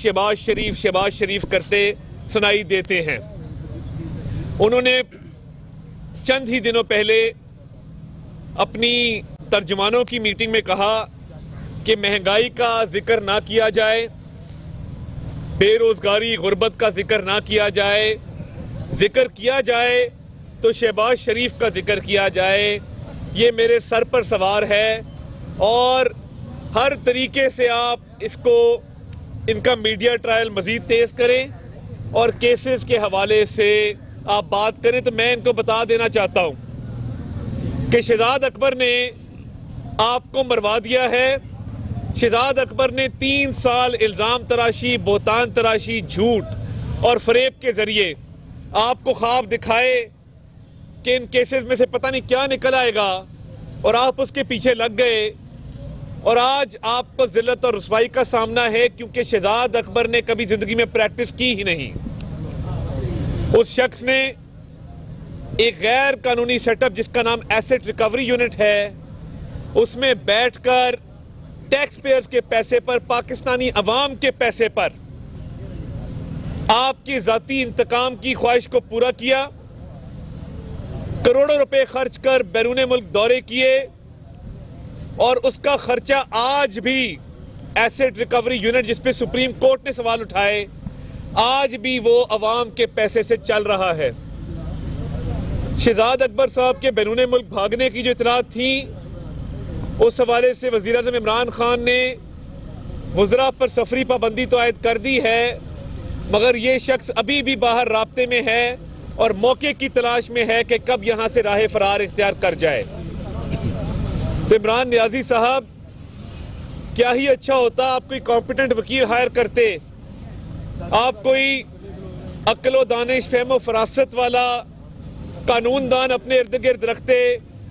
शहबाज शरीफ करते सुनाई देते हैं। उन्होंने चंद ही दिनों पहले अपनी तर्जुमानों की मीटिंग में कहा कि महंगाई का जिक्र ना किया जाए, बेरोजगारी गुर्बत का जिक्र ना किया जाए, जिक्र किया जाए तो शहबाज शरीफ का जिक्र किया जाए। ये मेरे सर पर सवार है और हर तरीके से आप इसको इनका मीडिया ट्रायल मजीद तेज करें और केसेस के हवाले से आप बात करें। तो मैं इनको बता देना चाहता हूं कि शहजाद अकबर ने आपको मरवा दिया है। शहजाद अकबर ने 3 साल इल्ज़ाम तराशी, बोहतान तराशी, झूठ और फरेब के जरिए आपको ख्वाब दिखाए कि इन केसेस में से पता नहीं क्या निकल आएगा और आप उसके पीछे लग गए और आज आपको जिल्लत और रुसवाई का सामना है क्योंकि शहजाद अकबर ने कभी जिंदगी में प्रैक्टिस की ही नहीं। उस शख्स ने एक गैर कानूनी सेटअप जिसका नाम एसेट रिकवरी यूनिट है, उसमें बैठकर टैक्स पेयर्स के पैसे पर, पाकिस्तानी अवाम के पैसे पर आपकी जाती इंतकाम की ख्वाहिश को पूरा किया। करोड़ों रुपए खर्च कर बैरून मुल्क दौरे किए और उसका खर्चा आज भी एसेट रिकवरी यूनिट जिस पे सुप्रीम कोर्ट ने सवाल उठाए, आज भी वो अवाम के पैसे से चल रहा है। शहजाद अकबर साहब के बैरून मुल्क भागने की जो इतलात थी, उस हवाले से वज़ीर आज़म इमरान खान ने वज़रा पर सफरी पाबंदी तो आयद कर दी है, मगर ये शख्स अभी भी बाहर राब्ते में है और मौके की तलाश में है कि कब यहाँ से राह फरार इख्तियार कर जाए। तो इमरान नियाजी साहब, क्या ही अच्छा होता आप कोई कॉम्पिटेंट वकील हायर करते, आप कोई अक्ल दानिश फहम फरासत वाला कानूनदान अपने इर्द गिर्द रखते।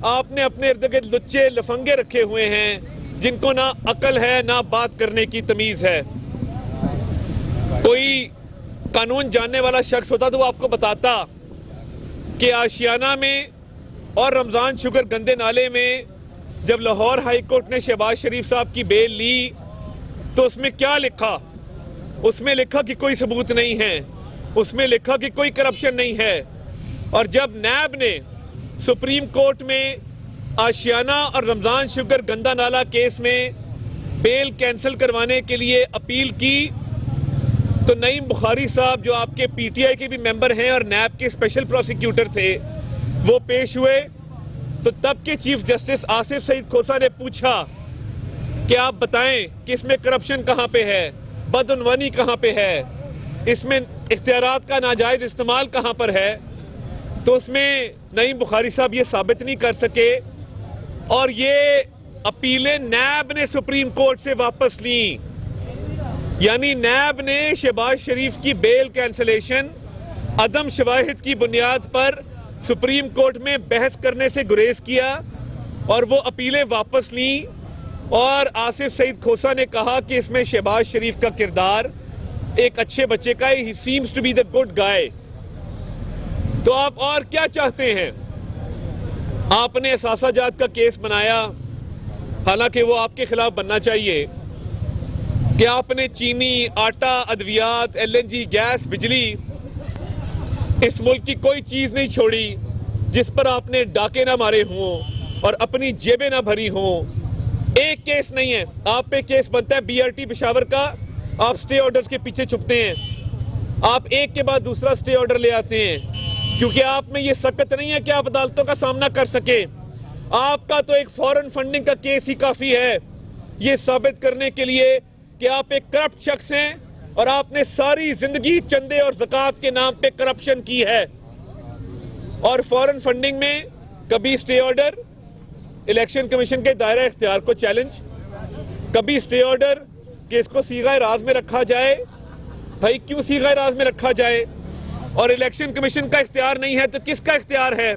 आपने अपने इर्द गिर्द लुच्चे लफंगे रखे हुए हैं जिनको ना अकल है ना बात करने की तमीज़ है। कोई कानून जानने वाला शख्स होता तो वो आपको बताता कि आशियाना में और रमज़ान शुगर गंदे नाले में जब लाहौर हाई कोर्ट ने शहबाज शरीफ साहब की बेल ली तो उसमें क्या लिखा। उसमें लिखा कि कोई सबूत नहीं है, उसमें लिखा कि कोई करप्शन नहीं है। और जब नैब ने सुप्रीम कोर्ट में आशियाना और रमज़ान शुगर गंदा नाला केस में बेल कैंसिल करवाने के लिए अपील की तो नईम बुखारी साहब, जो आपके पीटीआई के भी मेंबर हैं और नैब के स्पेशल प्रोसिक्यूटर थे, वो पेश हुए। तो तब के चीफ जस्टिस आसिफ सईद खोसा ने पूछा कि आप बताएं कि इसमें करप्शन कहाँ पे है, बदउनवानी कहाँ पे है, इसमें इख्तियारात का नाजायज इस्तेमाल कहाँ पर है। तो उसमें नईम बुखारी साहब ये साबित नहीं कर सके और ये अपीलें नैब ने सुप्रीम कोर्ट से वापस ली। यानी नैब ने शहबाज शरीफ की बेल कैंसलेशन अदम शवाहिद की बुनियाद पर सुप्रीम कोर्ट में बहस करने से गुरेज किया और वो अपीलें वापस ली। और आसिफ सईद खोसा ने कहा कि इसमें शहबाज शरीफ का किरदार एक अच्छे बच्चे का, ही seems to be the good guy. तो आप और क्या चाहते हैं? आपने असासाजात का केस बनाया, हालांकि वो आपके खिलाफ बनना चाहिए, कि आपने चीनी, आटा, अद्वियात, एलएनजी, गैस, बिजली, इस मुल्क की कोई चीज नहीं छोड़ी जिस पर आपने डाके ना मारे हों और अपनी जेबें ना भरी हों। एक केस नहीं है, आप पे केस बनता है बीआरटी पेशावर का, आप स्टे ऑर्डर्स के पीछे छुपते हैं। आप एक के बाद दूसरा स्टे ऑर्डर ले आते हैं क्योंकि आप में ये सकत नहीं है कि आप अदालतों का सामना कर सके। आपका तो एक फॉरेन फंडिंग का केस ही काफी है ये साबित करने के लिए कि आप एक करप्ट शख्स हैं और आपने सारी जिंदगी चंदे और ज़कात के नाम पे करप्शन की है। और फॉरेन फंडिंग में कभी स्टे ऑर्डर, इलेक्शन कमीशन के दायरा इख्तियार को चैलेंज, कभी स्टे ऑर्डर कि इसको सीगा राज में रखा जाए। भाई क्यों सीगा राज में रखा जाए? और इलेक्शन कमीशन का इख्तियार नहीं है तो किसका इख्तियार है?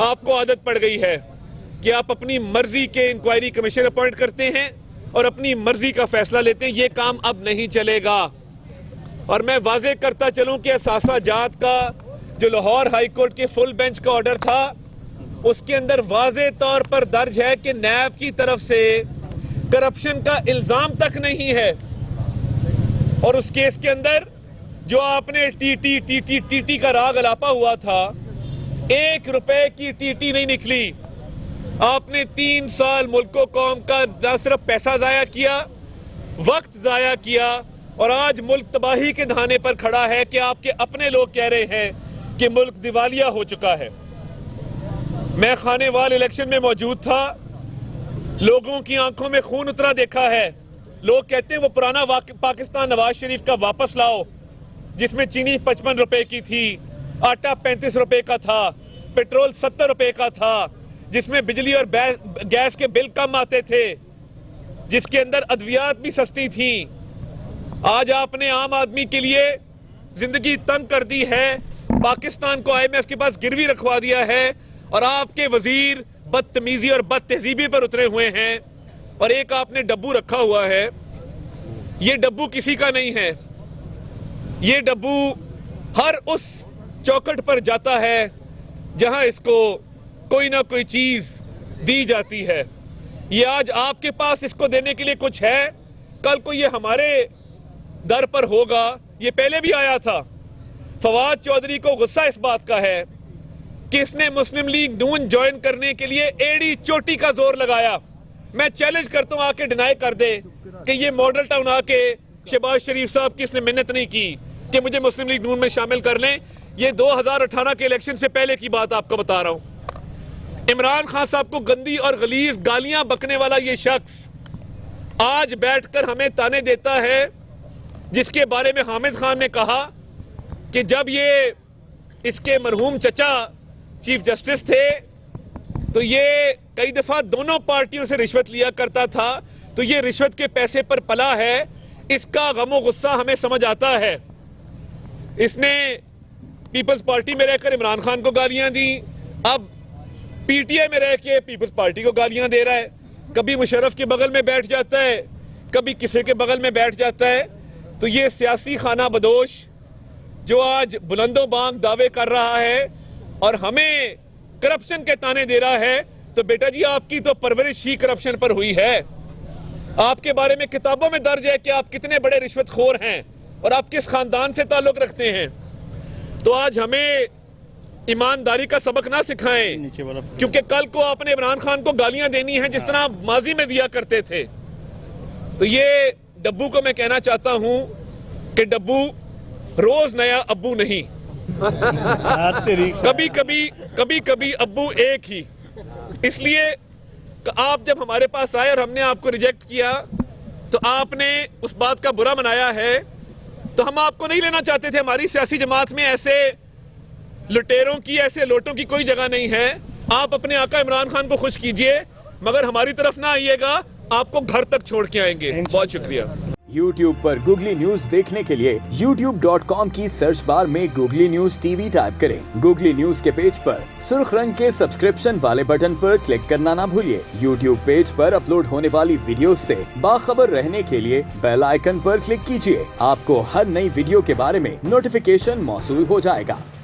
आपको आदत पड़ गई है कि आप अपनी मर्जी के इंक्वायरी कमीशन अपॉइंट करते हैं और अपनी मर्जी का फैसला लेते हैं। ये काम अब नहीं चलेगा। और मैं वाजे करता चलूं कि असासाजात का जो लाहौर हाई कोर्ट के फुल बेंच का ऑर्डर था, उसके अंदर वाजे तौर पर दर्ज है कि नैब की तरफ से करप्शन का इल्जाम तक नहीं है और उस केस के अंदर जो आपने टीटी का राग अलापा हुआ था, 1 रुपए की टीटी नहीं निकली। आपने 3 साल मुल्क कौम का न सिर्फ पैसा जाया किया, वक्त जाया किया, और आज मुल्क तबाही के दहाने पर खड़ा है कि आपके अपने लोग कह रहे हैं कि मुल्क दिवालिया हो चुका है। मैं खानेवाल इलेक्शन में मौजूद था, लोगों की आंखों में खून उतरा देखा है। लोग कहते हैं वो पुराना पाकिस्तान नवाज शरीफ का वापस लाओ, जिसमें चीनी 55 रुपए की थी, आटा 35 रुपए का था, पेट्रोल 70 रुपए का था, जिसमें बिजली और गैस के बिल कम आते थे, जिसके अंदर अद्वियात भी सस्ती थी। आज आपने आम आदमी के लिए जिंदगी तंग कर दी है, पाकिस्तान को IMF के पास गिरवी रखवा दिया है, और आपके वजीर बदतमीजी और बदतहजीबी पर उतरे हुए हैं। और एक आपने डब्बू रखा हुआ है, ये डब्बू किसी का नहीं है, ये डब्बू हर उस चौखट पर जाता है जहां इसको कोई ना कोई चीज दी जाती है। ये आज आपके पास इसको देने के लिए कुछ है, कल को ये हमारे दर पर होगा। ये पहले भी आया था। फवाद चौधरी को गुस्सा इस बात का है कि इसने मुस्लिम लीग नून ज्वाइन करने के लिए एड़ी चोटी का जोर लगाया। मैं चैलेंज करता हूं, आके डिनाई कर दे कि ये मॉडल टाउन आके शहबाज शरीफ साहब की इसने मिन्नत नहीं की कि मुझे मुस्लिम लीग नून में शामिल कर लें। ये 2018 के इलेक्शन से पहले की बात आपको बता रहा हूं। इमरान खान साहब को गंदी और गलीज गालियां बकने वाला ये शख्स आज बैठकर हमें ताने देता है, जिसके बारे में हामिद खान ने कहा कि जब ये इसके मरहूम चचा चीफ जस्टिस थे तो ये कई दफा दोनों पार्टियों से रिश्वत लिया करता था, तो ये रिश्वत के पैसे पर पला है। इसका गमो गुस्सा हमें समझ आता है। इसने पीपल्स पार्टी में रहकर इमरान खान को गालियां दी, अब PTI में रह के पीपल्स पार्टी को गालियां दे रहा है। कभी मुशर्रफ के बगल में बैठ जाता है, कभी किसी के बगल में बैठ जाता है। तो ये सियासी खाना बदोश जो आज बुलंदो बांग दावे कर रहा है और हमें करप्शन के ताने दे रहा है, तो बेटा जी आपकी तो परवरिश ही करप्शन पर हुई है। आपके बारे में किताबों में दर्ज है कि आप कितने बड़े रिश्वतखोर हैं और आप किस खानदान से ताल्लुक रखते हैं। तो आज हमें ईमानदारी का सबक ना सिखाएं, क्योंकि कल को आपने इमरान खान को गालियां देनी है जिस तरह माजी में दिया करते थे। तो ये डब्बू को मैं कहना चाहता हूं कि डब्बू रोज नया अब्बू नहीं, कभी कभी अब्बू एक ही। इसलिए आप जब हमारे पास आए और हमने आपको रिजेक्ट किया तो आपने उस बात का बुरा मनाया है। तो हम आपको नहीं लेना चाहते थे। हमारी सियासी जमात में ऐसे लुटेरों की, ऐसे लोटों की कोई जगह नहीं है। आप अपने आका इमरान खान को खुश कीजिए, मगर हमारी तरफ ना आइएगा, आपको घर तक छोड़ के आएंगे। बहुत शुक्रिया। YouTube पर गूगली न्यूज देखने के लिए youtube.com की सर्च बार में गूगली न्यूज TV टाइप करें। गूगली न्यूज के पेज पर सुर्ख रंग के सब्सक्रिप्शन वाले बटन पर क्लिक करना ना भूलिए। YouTube पेज पर अपलोड होने वाली वीडियोस से बाखबर रहने के लिए बेल आइकन पर क्लिक कीजिए। आपको हर नई वीडियो के बारे में नोटिफिकेशन मौसूल हो जाएगा।